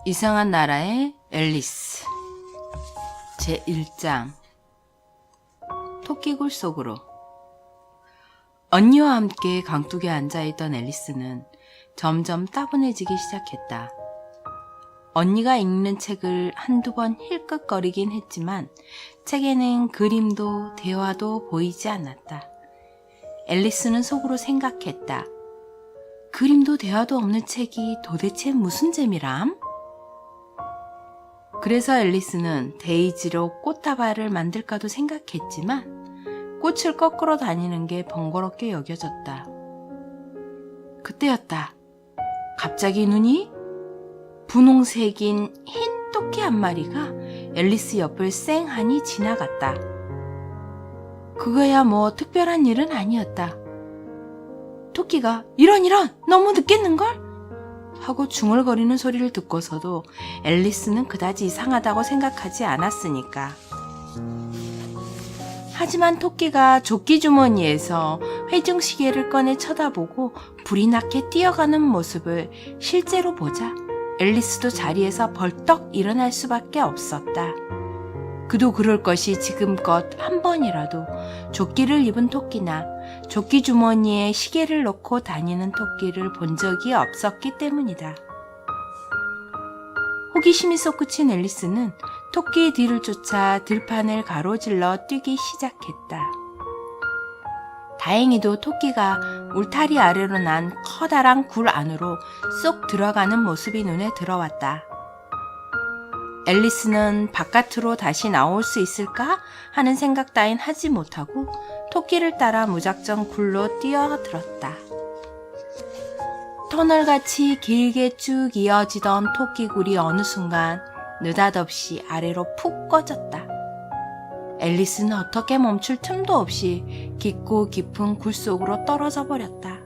이상한 나라의 앨리스 제1장 토끼굴 속으로. 언니와 함께 강둑에 앉아있던 앨리스는 점점 따분해지기 시작했다. 언니가 읽는 책을 한두 번 힐끗거리긴 했지만 책에는 그림도 대화도 보이지 않았다. 앨리스는 속으로 생각했다. 그림도 대화도 없는 책이 도대체 무슨 재미람? 그래서 앨리스는 데이지로 꽃다발을 만들까도 생각했지만 꽃을 꺾으러 다니는 게 번거롭게 여겨졌다. 그때였다. 갑자기 눈이 분홍색인 흰 토끼 한 마리가 앨리스 옆을 쌩하니 지나갔다. 그거야 뭐 특별한 일은 아니었다. 토끼가 이런 너무 늦겠는걸? 하고 중얼거리는 소리를 듣고서도 앨리스는 그다지 이상하다고 생각하지 않았으니까. 하지만 토끼가 조끼 주머니에서 회중시계를 꺼내 쳐다보고 불이 나게 뛰어가는 모습을 실제로 보자 앨리스도 자리에서 벌떡 일어날 수밖에 없었다. 그도 그럴 것이 지금껏 한 번이라도 조끼를 입은 토끼나 조끼 주머니에 시계를 넣고 다니는 토끼를 본 적이 없었기 때문이다. 호기심이 솟구친 앨리스는 토끼의 뒤를 쫓아 들판을 가로질러 뛰기 시작했다. 다행히도 토끼가 울타리 아래로 난 커다란 굴 안으로 쏙 들어가는 모습이 눈에 들어왔다. 앨리스는 바깥으로 다시 나올 수 있을까 하는 생각 따윈 하지 못하고 토끼를 따라 무작정 굴로 뛰어들었다. 터널같이 길게 쭉 이어지던 토끼굴이 어느 순간 느닷없이 아래로 푹 꺼졌다. 앨리스는 어떻게 멈출 틈도 없이 깊고 깊은 굴 속으로 떨어져 버렸다.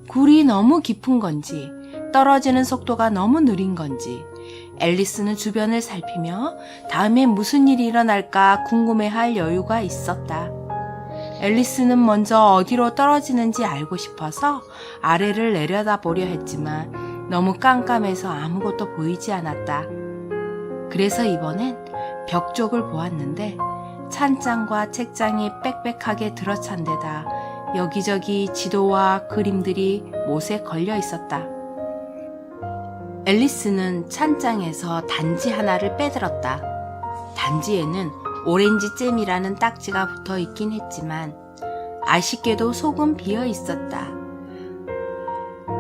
굴이 너무 깊은 건지 떨어지는 속도가 너무 느린 건지 앨리스는 주변을 살피며 다음에 무슨 일이 일어날까 궁금해할 여유가 있었다. 앨리스는 먼저 어디로 떨어지는지 알고 싶어서 아래를 내려다보려 했지만 너무 깜깜해서 아무것도 보이지 않았다. 그래서 이번엔 벽 쪽을 보았는데 찬장과 책장이 빽빽하게 들어찬 데다 여기저기 지도와 그림들이 못에 걸려 있었다. 앨리스는 찬장에서 단지 하나를 빼들었다. 단지에는 오렌지잼이라는 딱지가 붙어 있긴 했지만 아쉽게도 속은 비어 있었다.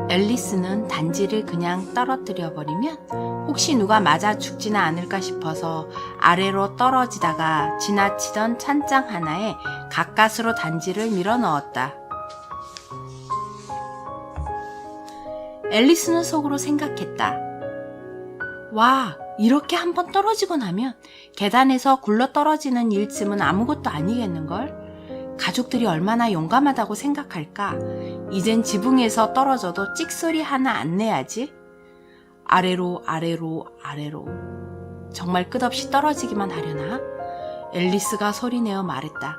앨리스는 단지를 그냥 떨어뜨려 버리면 혹시 누가 맞아 죽지는 않을까 싶어서 아래로 떨어지다가 지나치던 찬장 하나에 가까스로 단지를 밀어 넣었다. 앨리스는 속으로 생각했다. 와, 이렇게 한번 떨어지고 나면 계단에서 굴러 떨어지는 일쯤은 아무것도 아니겠는걸? 가족들이 얼마나 용감하다고 생각할까? 이젠 지붕에서 떨어져도 찍소리 하나 안 내야지. 아래로 정말 끝없이 떨어지기만 하려나? 앨리스가 소리내어 말했다.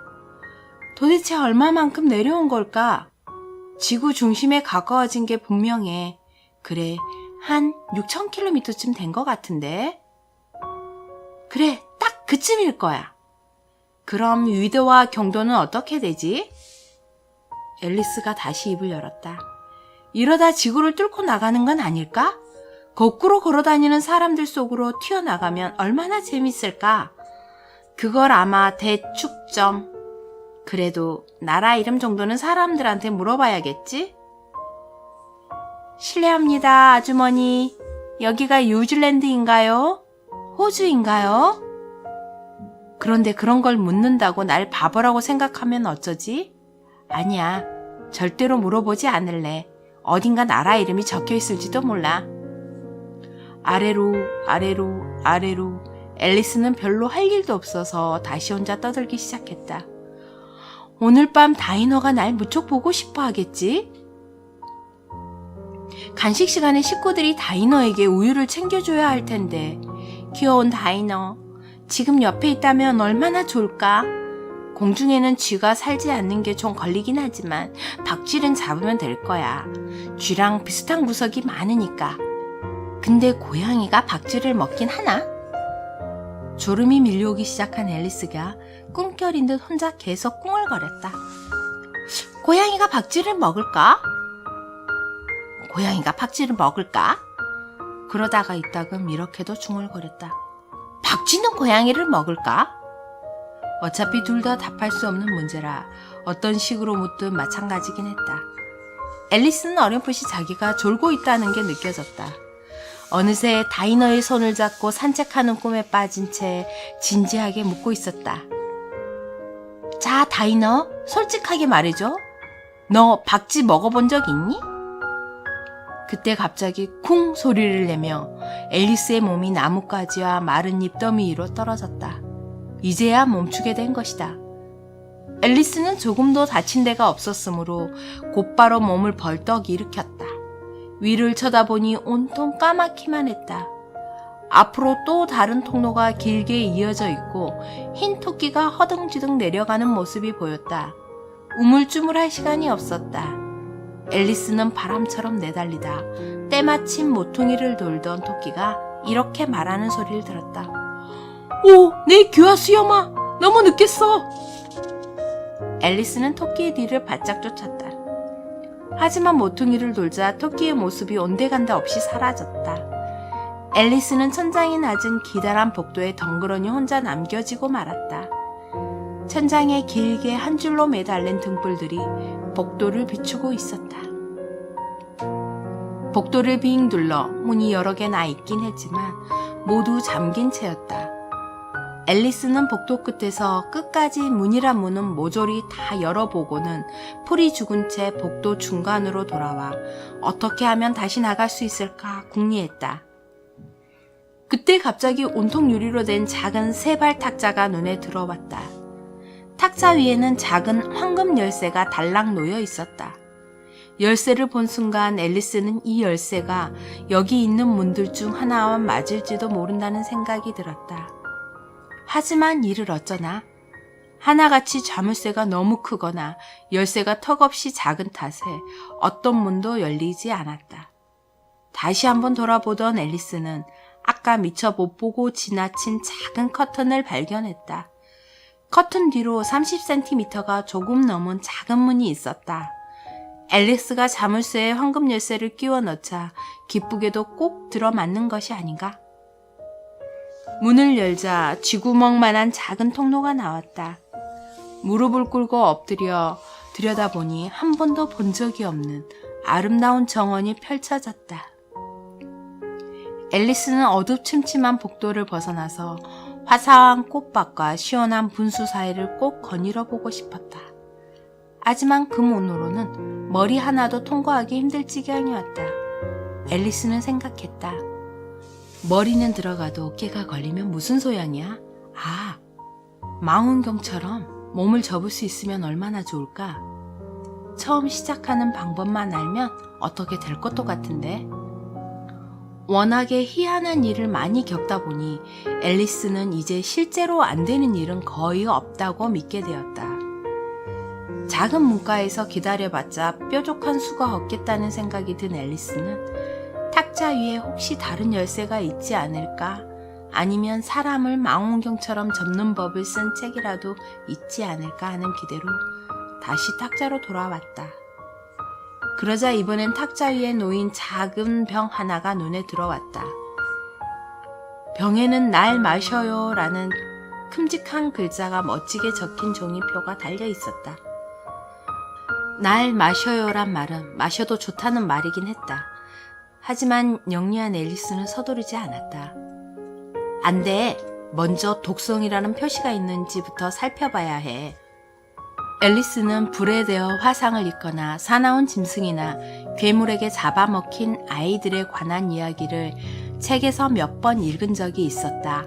도대체 얼마만큼 내려온 걸까? 지구 중심에 가까워진 게 분명해. 그래, 한 6,000km쯤 된 것 같은데? 그래, 딱 그쯤일 거야. 그럼 위도와 경도는 어떻게 되지? 앨리스가 다시 입을 열었다. 이러다 지구를 뚫고 나가는 건 아닐까? 거꾸로 걸어다니는 사람들 속으로 튀어나가면 얼마나 재밌을까? 그걸 아마 대축점. 그래도 나라 이름 정도는 사람들한테 물어봐야겠지? 실례합니다, 아주머니. 여기가 뉴질랜드인가요? 호주인가요? 그런데 그런 걸 묻는다고 날 바보라고 생각하면 어쩌지? 아니야, 절대로 물어보지 않을래. 어딘가 나라 이름이 적혀 있을지도 몰라. 아래로 앨리스는 별로 할 일도 없어서 다시 혼자 떠들기 시작했다. 오늘 밤 다이너가 날 무척 보고 싶어 하겠지? 간식 시간에 식구들이 다이너에게 우유를 챙겨줘야 할 텐데. 귀여운 다이너, 지금 옆에 있다면 얼마나 좋을까? 공중에는 쥐가 살지 않는 게 좀 걸리긴 하지만 덕질은 잡으면 될 거야. 쥐랑 비슷한 구석이 많으니까. 근데 고양이가 박쥐를 먹긴 하나? 졸음이 밀려오기 시작한 앨리스가 꿈결인 듯 혼자 계속 꿍얼거렸다. 고양이가 박쥐를 먹을까? 고양이가 박쥐를 먹을까? 그러다가 이따금 이렇게도 중얼거렸다. 박쥐는 고양이를 먹을까? 어차피 둘 다 답할 수 없는 문제라 어떤 식으로 묻든 마찬가지긴 했다. 앨리스는 어렴풋이 자기가 졸고 있다는 게 느껴졌다. 어느새 다이너의 손을 잡고 산책하는 꿈에 빠진 채 진지하게 묻고 있었다. 자, 다이너, 솔직하게 말해줘. 너 박쥐 먹어본 적 있니? 그때 갑자기 쿵 소리를 내며 앨리스의 몸이 나뭇가지와 마른 잎더미 위로 떨어졌다. 이제야 멈추게 된 것이다. 앨리스는 조금도 다친 데가 없었으므로 곧바로 몸을 벌떡 일으켰다. 위를 쳐다보니 온통 까맣기만 했다. 앞으로 또 다른 통로가 길게 이어져 있고 흰 토끼가 허둥지둥 내려가는 모습이 보였다. 우물쭈물할 시간이 없었다. 앨리스는 바람처럼 내달리다 때마침 모퉁이를 돌던 토끼가 이렇게 말하는 소리를 들었다. 오, 내 귀하 수염아, 너무 늦겠어. 앨리스는 토끼의 뒤를 바짝 쫓았다. 하지만 모퉁이를 돌자 토끼의 모습이 온데간데 없이 사라졌다. 앨리스는 천장이 낮은 기다란 복도에 덩그러니 혼자 남겨지고 말았다. 천장에 길게 한 줄로 매달린 등불들이 복도를 비추고 있었다. 복도를 빙 둘러 문이 여러 개 나 있긴 했지만 모두 잠긴 채였다. 앨리스는 복도 끝에서 끝까지 문이란 문은 모조리 다 열어보고는 풀이 죽은 채 복도 중간으로 돌아와 어떻게 하면 다시 나갈 수 있을까 궁리했다. 그때 갑자기 온통 유리로 된 작은 세발 탁자가 눈에 들어왔다. 탁자 위에는 작은 황금 열쇠가 달랑 놓여 있었다. 열쇠를 본 순간 앨리스는 이 열쇠가 여기 있는 문들 중 하나와 맞을지도 모른다는 생각이 들었다. 하지만 이를 어쩌나? 하나같이 자물쇠가 너무 크거나 열쇠가 턱없이 작은 탓에 어떤 문도 열리지 않았다. 다시 한번 돌아보던 앨리스는 아까 미처 못 보고 지나친 작은 커튼을 발견했다. 커튼 뒤로 30cm가 조금 넘은 작은 문이 있었다. 앨리스가 자물쇠에 황금 열쇠를 끼워 넣자 기쁘게도 꼭 들어맞는 것이 아닌가? 문을 열자 쥐구멍만한 작은 통로가 나왔다. 무릎을 꿇고 엎드려 들여다보니 한 번도 본 적이 없는 아름다운 정원이 펼쳐졌다. 앨리스는 어둡침침한 복도를 벗어나서 화사한 꽃밭과 시원한 분수 사이를 꼭 거닐어 보고 싶었다. 하지만 그 문으로는 머리 하나도 통과하기 힘들 지경이었다. 앨리스는 생각했다. 머리는 들어가도 깨가 걸리면 무슨 소용이야? 아, 망원경처럼 몸을 접을 수 있으면 얼마나 좋을까? 처음 시작하는 방법만 알면 어떻게 될 것도 같은데. 워낙에 희한한 일을 많이 겪다 보니 앨리스는 이제 실제로 안 되는 일은 거의 없다고 믿게 되었다. 작은 문가에서 기다려봤자 뾰족한 수가 없겠다는 생각이 든 앨리스는 탁자 위에 혹시 다른 열쇠가 있지 않을까? 아니면 사람을 망원경처럼 접는 법을 쓴 책이라도 있지 않을까 하는 기대로 다시 탁자로 돌아왔다. 그러자 이번엔 탁자 위에 놓인 작은 병 하나가 눈에 들어왔다. 병에는 날 마셔요 라는 큼직한 글자가 멋지게 적힌 종이표가 달려 있었다. 날 마셔요란 말은 마셔도 좋다는 말이긴 했다. 하지만 영리한 앨리스는 서두르지 않았다. 안 돼. 먼저 독성이라는 표시가 있는지부터 살펴봐야 해. 앨리스는 불에 대어 화상을 입거나 사나운 짐승이나 괴물에게 잡아먹힌 아이들에 관한 이야기를 책에서 몇 번 읽은 적이 있었다.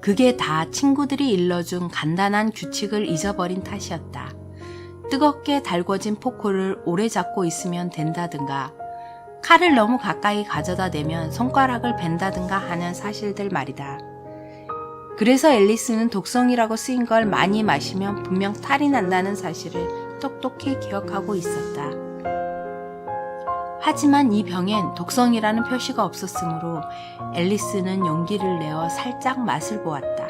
그게 다 친구들이 일러준 간단한 규칙을 잊어버린 탓이었다. 뜨겁게 달궈진 포크를 오래 잡고 있으면 된다든가, 칼을 너무 가까이 가져다 대면 손가락을 벤다든가 하는 사실들 말이다. 그래서 앨리스는 독성이라고 쓰인 걸 많이 마시면 분명 탈이 난다는 사실을 똑똑히 기억하고 있었다. 하지만 이 병엔 독성이라는 표시가 없었으므로 앨리스는 용기를 내어 살짝 맛을 보았다.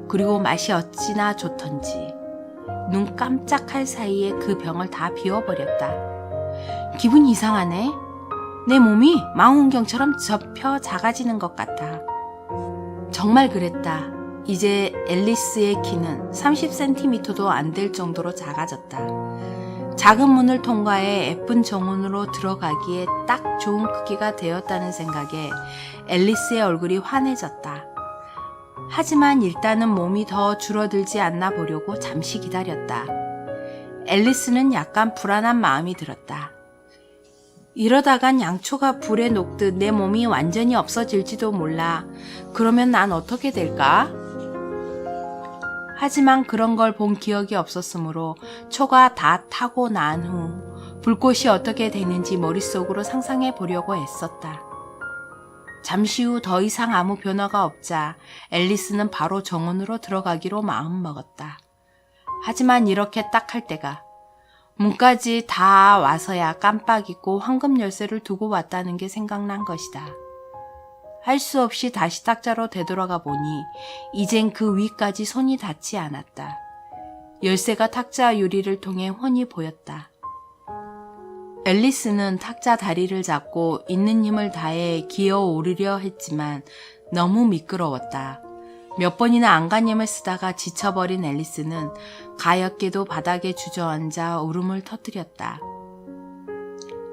그리고 맛이 어찌나 좋던지 눈 깜짝할 사이에 그 병을 다 비워버렸다. 기분이 이상하네. 내 몸이 망원경처럼 접혀 작아지는 것 같아. 정말 그랬다. 이제 앨리스의 키는 30cm도 안 될 정도로 작아졌다. 작은 문을 통과해 예쁜 정원으로 들어가기에 딱 좋은 크기가 되었다는 생각에 앨리스의 얼굴이 환해졌다. 하지만 일단은 몸이 더 줄어들지 않나 보려고 잠시 기다렸다. 앨리스는 약간 불안한 마음이 들었다. 이러다간 양초가 불에 녹듯 내 몸이 완전히 없어질지도 몰라. 그러면 난 어떻게 될까? 하지만 그런 걸 본 기억이 없었으므로 초가 다 타고 난 후 불꽃이 어떻게 되는지 머릿속으로 상상해 보려고 애썼다. 잠시 후 더 이상 아무 변화가 없자 앨리스는 바로 정원으로 들어가기로 마음먹었다. 하지만 이렇게 딱 할 때가 문까지 다 와서야 깜빡 잊고 황금 열쇠를 두고 왔다는 게 생각난 것이다. 할 수 없이 다시 탁자로 되돌아가 보니 이젠 그 위까지 손이 닿지 않았다. 열쇠가 탁자 유리를 통해 훤히 보였다. 앨리스는 탁자 다리를 잡고 있는 힘을 다해 기어 오르려 했지만 너무 미끄러웠다. 몇 번이나 안간힘을 쓰다가 지쳐버린 앨리스는 가엾게도 바닥에 주저앉아 울음을 터뜨렸다.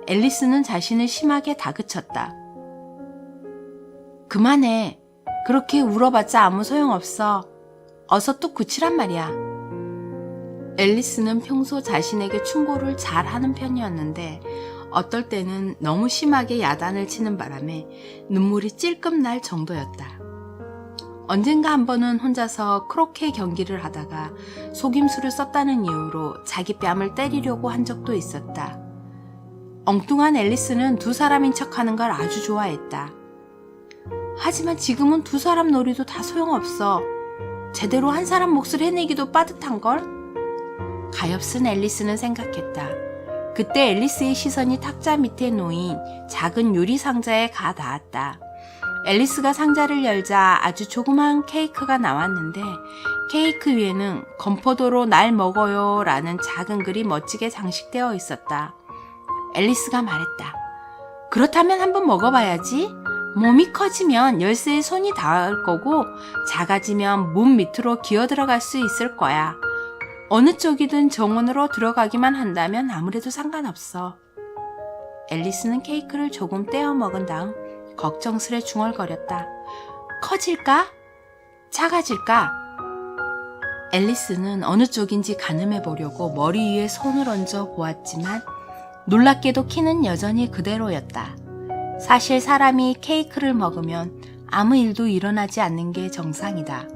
앨리스는 자신을 심하게 다그쳤다. 그만해. 그렇게 울어봤자 아무 소용없어. 어서 뚝 그치란 말이야. 앨리스는 평소 자신에게 충고를 잘 하는 편이었는데 어떨 때는 너무 심하게 야단을 치는 바람에 눈물이 찔끔 날 정도였다. 언젠가 한 번은 혼자서 크로케 경기를 하다가 속임수를 썼다는 이유로 자기 뺨을 때리려고 한 적도 있었다. 엉뚱한 앨리스는 두 사람인 척하는 걸 아주 좋아했다. 하지만 지금은 두 사람 놀이도 다 소용없어. 제대로 한 사람 몫을 해내기도 빠듯한걸? 가엾은 앨리스는 생각했다. 그때 앨리스의 시선이 탁자 밑에 놓인 작은 유리 상자에 가 닿았다. 앨리스가 상자를 열자 아주 조그만 케이크가 나왔는데 케이크 위에는 건포도로 날 먹어요 라는 작은 글이 멋지게 장식되어 있었다. 앨리스가 말했다. 그렇다면 한번 먹어봐야지. 몸이 커지면 열쇠에 손이 닿을 거고 작아지면 문 밑으로 기어 들어갈 수 있을 거야. 어느 쪽이든 정원으로 들어가기만 한다면 아무래도 상관없어. 앨리스는 케이크를 조금 떼어 먹은 다음 걱정스레 중얼거렸다. 커질까? 작아질까? 앨리스는 어느 쪽인지 가늠해 보려고 머리 위에 손을 얹어 보았지만 놀랍게도 키는 여전히 그대로였다. 사실 사람이 케이크를 먹으면 아무 일도 일어나지 않는 게 정상이다.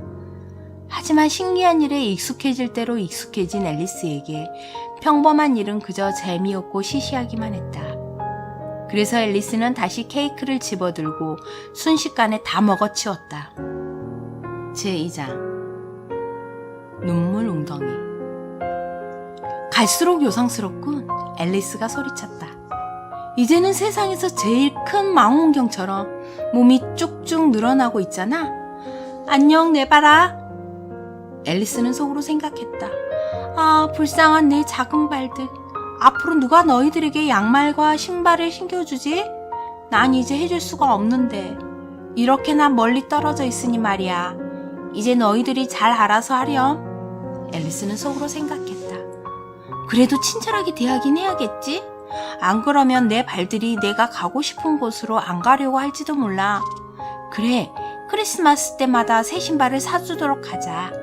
하지만 신기한 일에 익숙해질 대로 익숙해진 앨리스에게 평범한 일은 그저 재미없고 시시하기만 했다. 그래서 앨리스는 다시 케이크를 집어들고 순식간에 다 먹어치웠다. 제2장 눈물 웅덩이. 갈수록 요상스럽군. 앨리스가 소리쳤다. 이제는 세상에서 제일 큰 망원경처럼 몸이 쭉쭉 늘어나고 있잖아. 안녕 내봐라. 앨리스는 속으로 생각했다. 아, 불쌍한 내 작은 발들. 앞으로 누가 너희들에게 양말과 신발을 신겨주지? 난 이제 해줄 수가 없는데. 이렇게나 멀리 떨어져 있으니 말이야. 이제 너희들이 잘 알아서 하렴. 앨리스는 속으로 생각했다. 그래도 친절하게 대하긴 해야겠지? 안 그러면 내 발들이 내가 가고 싶은 곳으로 안 가려고 할지도 몰라. 그래, 크리스마스 때마다 새 신발을 사주도록 하자.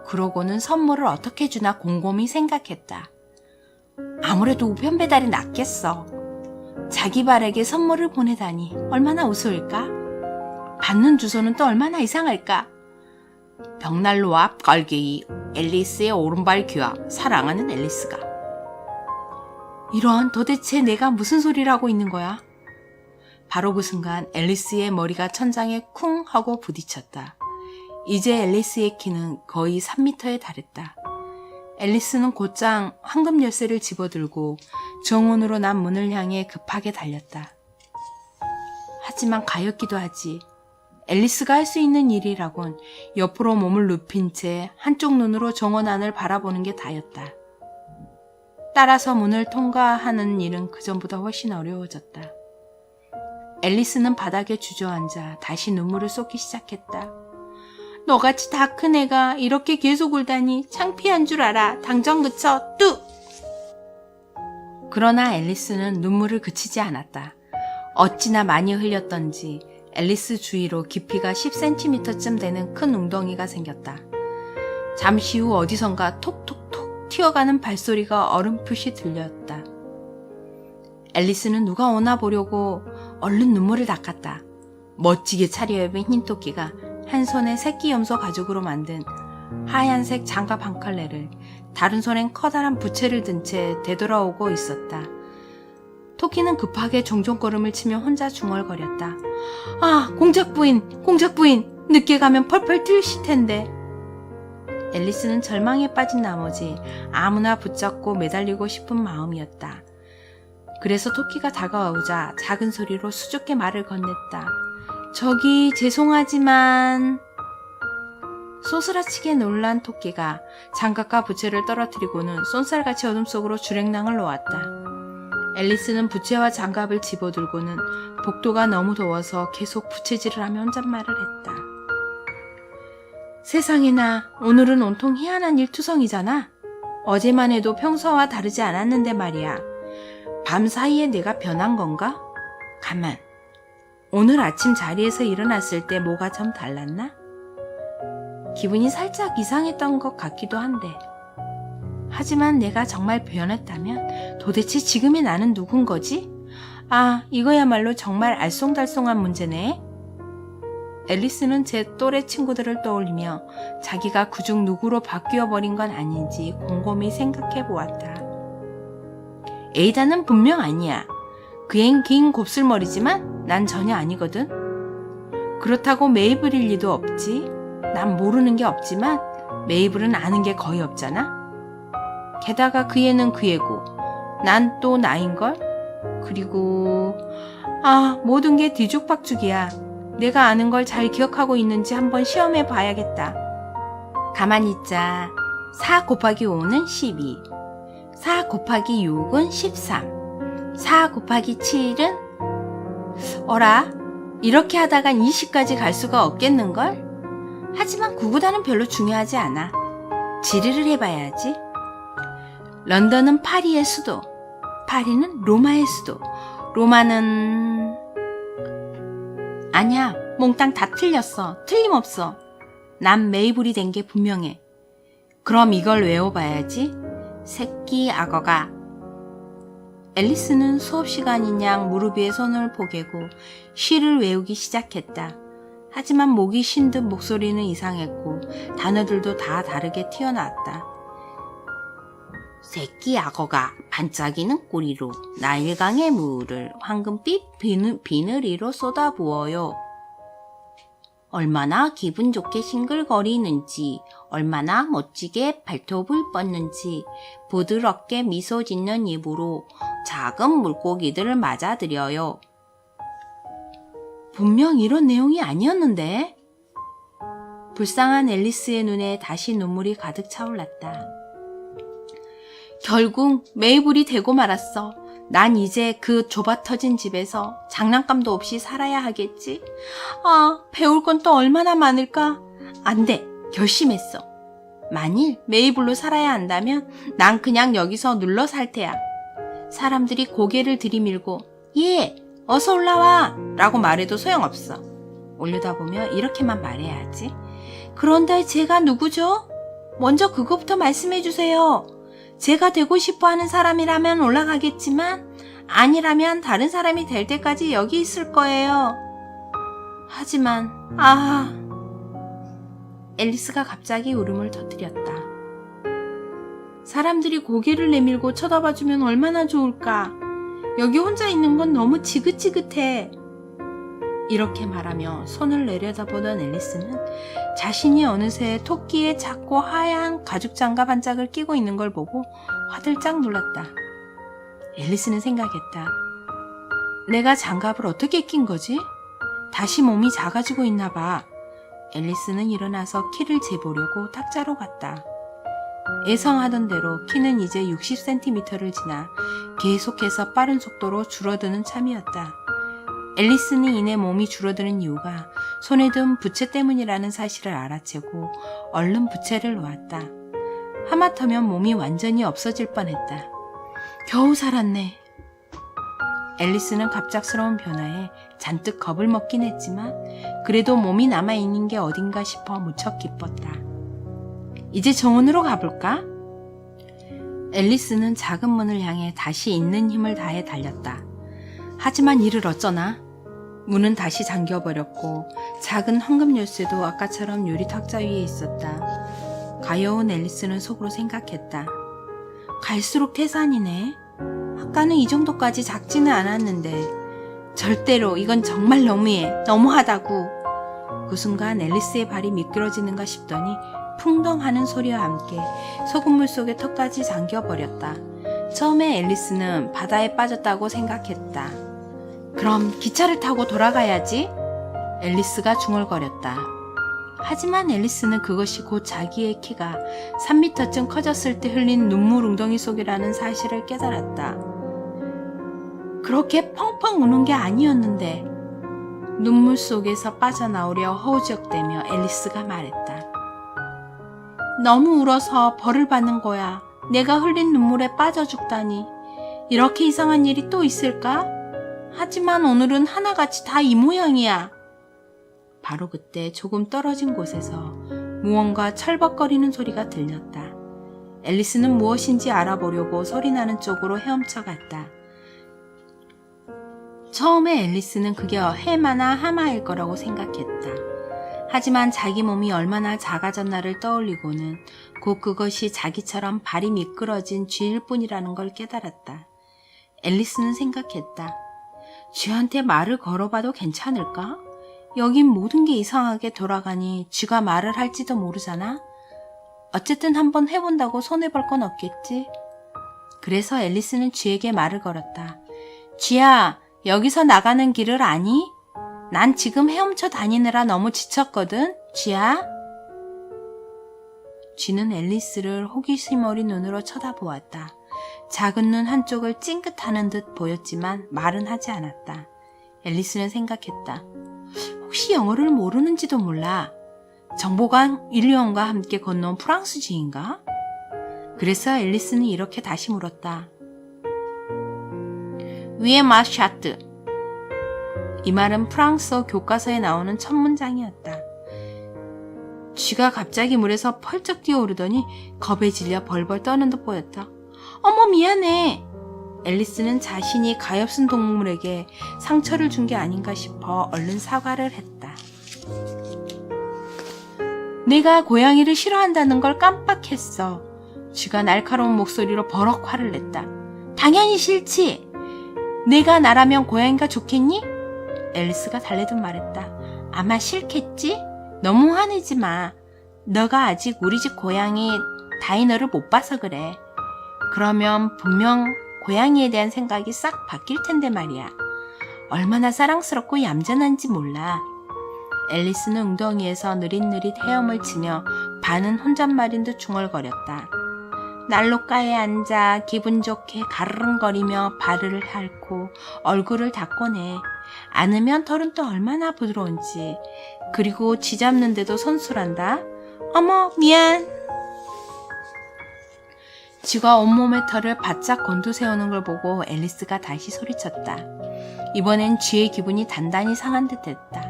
그러고는 선물을 어떻게 주나 곰곰이 생각했다. 아무래도 우편 배달이 낫겠어. 자기 발에게 선물을 보내다니 얼마나 우스울까? 받는 주소는 또 얼마나 이상할까? 벽난로 앞 걸개이 앨리스의 오른발 귀와 사랑하는 앨리스가. 이런, 도대체 내가 무슨 소리를 하고 있는 거야? 바로 그 순간 앨리스의 머리가 천장에 쿵 하고 부딪혔다. 이제 앨리스의 키는 거의 3m에 달했다. 앨리스는 곧장 황금 열쇠를 집어들고 정원으로 난 문을 향해 급하게 달렸다. 하지만 가엾기도 하지. 앨리스가 할 수 있는 일이라곤 옆으로 몸을 눕힌 채 한쪽 눈으로 정원 안을 바라보는 게 다였다. 따라서 문을 통과하는 일은 그전보다 훨씬 어려워졌다. 앨리스는 바닥에 주저앉아 다시 눈물을 쏟기 시작했다. 너같이 다 큰 애가 이렇게 계속 울다니 창피한 줄 알아. 당장 그쳐. 뚝! 그러나 앨리스는 눈물을 그치지 않았다. 어찌나 많이 흘렸던지 앨리스 주위로 깊이가 10cm쯤 되는 큰 웅덩이가 생겼다. 잠시 후 어디선가 톡톡톡 튀어가는 발소리가 어렴풋이 들렸다. 앨리스는 누가 오나 보려고 얼른 눈물을 닦았다. 멋지게 차려입은 흰 토끼가 한 손에 새끼 염소 가죽으로 만든 하얀색 장갑 한 켤레를, 다른 손엔 커다란 부채를 든 채 되돌아오고 있었다. 토끼는 급하게 종종걸음을 치며 혼자 중얼거렸다. 아, 공작부인! 늦게 가면 펄펄 뛰실 텐데. 앨리스는 절망에 빠진 나머지 아무나 붙잡고 매달리고 싶은 마음이었다. 그래서 토끼가 다가오자 작은 소리로 수줍게 말을 건넸다. 저기 죄송하지만... 소스라치게 놀란 토끼가 장갑과 부채를 떨어뜨리고는 쏜살같이 어둠 속으로 주랭랑을 놓았다. 앨리스는 부채와 장갑을 집어들고는 복도가 너무 더워서 계속 부채질을 하며 혼잣말을 했다. 세상에나, 오늘은 온통 희한한 일투성이잖아. 어제만 해도 평소와 다르지 않았는데 말이야. 밤 사이에 내가 변한 건가? 가만. 오늘 아침 자리에서 일어났을 때 뭐가 좀 달랐나? 기분이 살짝 이상했던 것 같기도 한데. 하지만 내가 정말 변했다면 도대체 지금의 나는 누군 거지? 아, 이거야말로 정말 알쏭달쏭한 문제네. 앨리스는 제 또래 친구들을 떠올리며 자기가 그중 누구로 바뀌어버린 건 아닌지 곰곰이 생각해 보았다. 에이다는 분명 아니야. 그 앤 긴 곱슬머리지만 난 전혀 아니거든. 그렇다고 메이블일 리도 없지. 난 모르는 게 없지만 메이블은 아는 게 거의 없잖아. 게다가 그 애는 그 애고 난 또 나인걸? 그리고 모든 게 뒤죽박죽이야. 내가 아는 걸 잘 기억하고 있는지 한번 시험해 봐야겠다. 가만히 있자. 4 곱하기 5는 12, 4 곱하기 6은 13, 4 곱하기 7은... 어라? 이렇게 하다간 20까지 갈 수가 없겠는걸? 하지만 구구단은 별로 중요하지 않아. 지리를 해봐야지. 런던은 파리의 수도, 파리는 로마의 수도, 로마는... 아니야, 몽땅 다 틀렸어. 틀림없어. 난 메이블이 된 게 분명해. 그럼 이걸 외워봐야지. 새끼 악어가. 앨리스는 수업 시간인 양 무릎 위에 손을 포개고 시를 외우기 시작했다. 하지만 목이 쉰 듯 목소리는 이상했고 단어들도 다 다르게 튀어나왔다. 새끼 악어가 반짝이는 꼬리로 나일강의 물을 황금빛 비늘이로 쏟아부어요. 얼마나 기분 좋게 싱글거리는지, 얼마나 멋지게 발톱을 뻗는지 부드럽게 미소 짓는 입으로 작은 물고기들을 맞아들여요. 분명 이런 내용이 아니었는데? 불쌍한 앨리스의 눈에 다시 눈물이 가득 차올랐다. 결국 메이블이 되고 말았어. 난 이제 그 좁아터진 집에서 장난감도 없이 살아야 하겠지. 배울 건 또 얼마나 많을까? 안 돼. 결심했어. 만일 메이블로 살아야 한다면 난 그냥 여기서 눌러 살 테야. 사람들이 고개를 들이밀고 예, 어서 올라와 라고 말해도 소용없어. 올려다보며 이렇게만 말해야지. 그런데 제가 누구죠? 먼저 그거부터 말씀해 주세요. 제가 되고 싶어하는 사람이라면 올라가겠지만 아니라면 다른 사람이 될 때까지 여기 있을 거예요. 하지만 앨리스가 갑자기 울음을 터뜨렸다. 사람들이 고개를 내밀고 쳐다봐주면 얼마나 좋을까. 여기 혼자 있는 건 너무 지긋지긋해. 이렇게 말하며 손을 내려다보던 앨리스는 자신이 어느새 토끼의 작고 하얀 가죽 장갑 한 짝을 끼고 있는 걸 보고 화들짝 놀랐다. 앨리스는 생각했다. 내가 장갑을 어떻게 낀 거지? 다시 몸이 작아지고 있나 봐. 앨리스는 일어나서 키를 재보려고 탁자로 갔다. 예상하던 대로 키는 이제 60cm를 지나 계속해서 빠른 속도로 줄어드는 참이었다. 앨리스는 이내 몸이 줄어드는 이유가 손에 든 부채 때문이라는 사실을 알아채고 얼른 부채를 놓았다. 하마터면 몸이 완전히 없어질 뻔했다. 겨우 살았네. 앨리스는 갑작스러운 변화에 잔뜩 겁을 먹긴 했지만 그래도 몸이 남아있는 게 어딘가 싶어 무척 기뻤다. 이제 정원으로 가볼까? 앨리스는 작은 문을 향해 다시 있는 힘을 다해 달렸다. 하지만 이를 어쩌나? 문은 다시 잠겨버렸고 작은 황금 열쇠도 아까처럼 유리 탁자 위에 있었다. 가여운 앨리스는 속으로 생각했다. 갈수록 태산이네. 아까는 이 정도까지 작지는 않았는데 절대로 이건 정말 너무해. 너무하다고. 그 순간 앨리스의 발이 미끄러지는가 싶더니 풍덩하는 소리와 함께 소금물 속에 턱까지 잠겨버렸다. 처음에 앨리스는 바다에 빠졌다고 생각했다. 그럼 기차를 타고 돌아가야지. 앨리스가 중얼거렸다. 하지만 앨리스는 그것이 곧 자기의 키가 3m쯤 커졌을 때 흘린 눈물 웅덩이 속이라는 사실을 깨달았다. 그렇게 펑펑 우는 게 아니었는데. 눈물 속에서 빠져나오려 허우적대며 앨리스가 말했다. 너무 울어서 벌을 받는 거야. 내가 흘린 눈물에 빠져 죽다니. 이렇게 이상한 일이 또 있을까? 하지만 오늘은 하나같이 다 이 모양이야. 바로 그때 조금 떨어진 곳에서 무언가 철벅거리는 소리가 들렸다. 앨리스는 무엇인지 알아보려고 소리나는 쪽으로 헤엄쳐 갔다. 처음에 앨리스는 그게 해마나 하마일 거라고 생각했다. 하지만 자기 몸이 얼마나 작아졌나를 떠올리고는 곧 그것이 자기처럼 발이 미끄러진 쥐일 뿐이라는 걸 깨달았다. 앨리스는 생각했다. 쥐한테 말을 걸어봐도 괜찮을까? 여긴 모든 게 이상하게 돌아가니 쥐가 말을 할지도 모르잖아? 어쨌든 한번 해본다고 손해볼 건 없겠지? 그래서 앨리스는 쥐에게 말을 걸었다. 쥐야, 여기서 나가는 길을 아니? 난 지금 헤엄쳐 다니느라 너무 지쳤거든, 쥐야? 쥐는 앨리스를 호기심 어린 눈으로 쳐다보았다. 작은 눈 한쪽을 찡긋하는 듯 보였지만 말은 하지 않았다. 앨리스는 생각했다. 혹시 영어를 모르는지도 몰라. 정보관 윌리엄과 함께 건너온 프랑스쥐인가? 그래서 앨리스는 이렇게 다시 물었다. 위에 마샤트. 이 말은 프랑스어 교과서에 나오는 첫 문장이었다. 쥐가 갑자기 물에서 펄쩍 뛰어오르더니 겁에 질려 벌벌 떠는 듯 보였다. 어머, 미안해. 앨리스는 자신이 가엾은 동물에게 상처를 준 게 아닌가 싶어 얼른 사과를 했다. 내가 고양이를 싫어한다는 걸 깜빡했어. 쥐가 날카로운 목소리로 버럭 화를 냈다. 당연히 싫지. 내가 나라면 고양이가 좋겠니? 앨리스가 달래듯 말했다. 아마 싫겠지? 너무 화내지 마. 너가 아직 우리 집 고양이 다이너를 못 봐서 그래. 그러면 분명 고양이에 대한 생각이 싹 바뀔 텐데 말이야. 얼마나 사랑스럽고 얌전한지 몰라. 앨리스는 웅덩이에서 느릿느릿 헤엄을 치며 반은 혼잣말인 듯 중얼거렸다. 난로가에 앉아 기분 좋게 가르릉거리며 발을 핥고 얼굴을 닦고내. 안으면 털은 또 얼마나 부드러운지. 그리고 쥐 잡는데도 선술한다. 어머, 미안. 쥐가 온몸의 털을 바짝 곤두세우는 걸 보고 앨리스가 다시 소리쳤다. 이번엔 쥐의 기분이 단단히 상한 듯했다.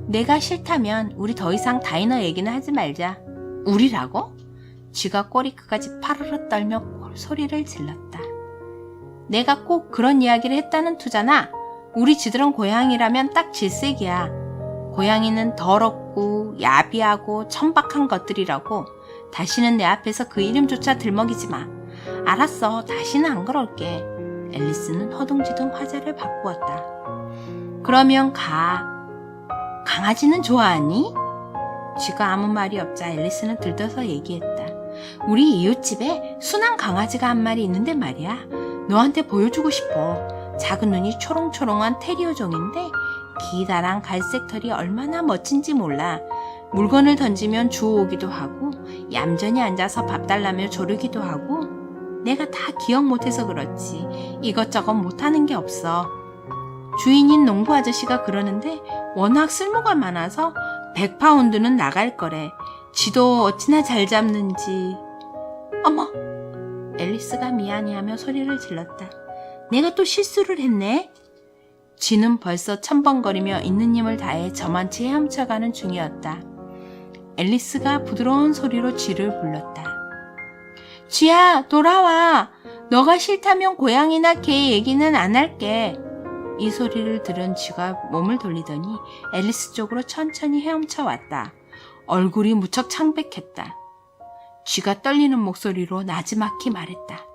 내가 싫다면 우리 더 이상 다이너 얘기는 하지 말자. 우리라고? 쥐가 꼬리끝까지 파르르 떨며 소리를 질렀다. 내가 꼭 그런 이야기를 했다는 투잖아. 우리 쥐들은 고양이라면 딱 질색이야. 고양이는 더럽고 야비하고 천박한 것들이라고. 다시는 내 앞에서 그 이름조차 들먹이지 마. 알았어. 다시는 안 그럴게. 앨리스는 허둥지둥 화제를 바꾸었다. 그러면 가. 강아지는 좋아하니? 쥐가 아무 말이 없자 앨리스는 들떠서 얘기했다. 우리 이웃집에 순한 강아지가 한 마리 있는데 말이야. 너한테 보여주고 싶어. 작은 눈이 초롱초롱한 테리어종인데 기다란 갈색 털이 얼마나 멋진지 몰라. 물건을 던지면 주워오기도 하고 얌전히 앉아서 밥 달라며 조르기도 하고 내가 다 기억 못해서 그렇지 이것저것 못하는 게 없어. 주인인 농부 아저씨가 그러는데 워낙 쓸모가 많아서 100파운드는 나갈 거래. 쥐도 어찌나 잘 잡는지. 어머! 앨리스가 미안해하며 소리를 질렀다. 내가 또 실수를 했네. 쥐는 벌써 첨벙거리며 있는 힘을 다해 저만치 헤엄쳐가는 중이었다. 앨리스가 부드러운 소리로 쥐를 불렀다. 쥐야, 돌아와. 너가 싫다면 고양이나 개 얘기는 안 할게. 이 소리를 들은 쥐가 몸을 돌리더니 앨리스 쪽으로 천천히 헤엄쳐 왔다. 얼굴이 무척 창백했다. 쥐가 떨리는 목소리로 나지막히 말했다.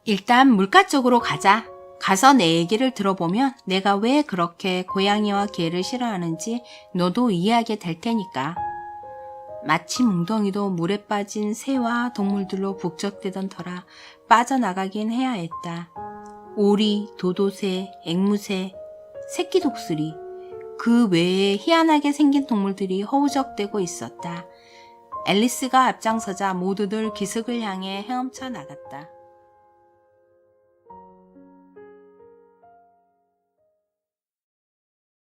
일단 물가 쪽으로 가자. 가서 내 얘기를 들어보면 내가 왜 그렇게 고양이와 개를 싫어하는지 너도 이해하게 될 테니까. 마침 웅덩이도 물에 빠진 새와 동물들로 북적대던 터라 빠져나가긴 해야 했다. 오리, 도도새, 앵무새, 새끼 독수리, 그 외에 희한하게 생긴 동물들이 허우적대고 있었다. 앨리스가 앞장서자 모두들 기슭을 향해 헤엄쳐 나갔다.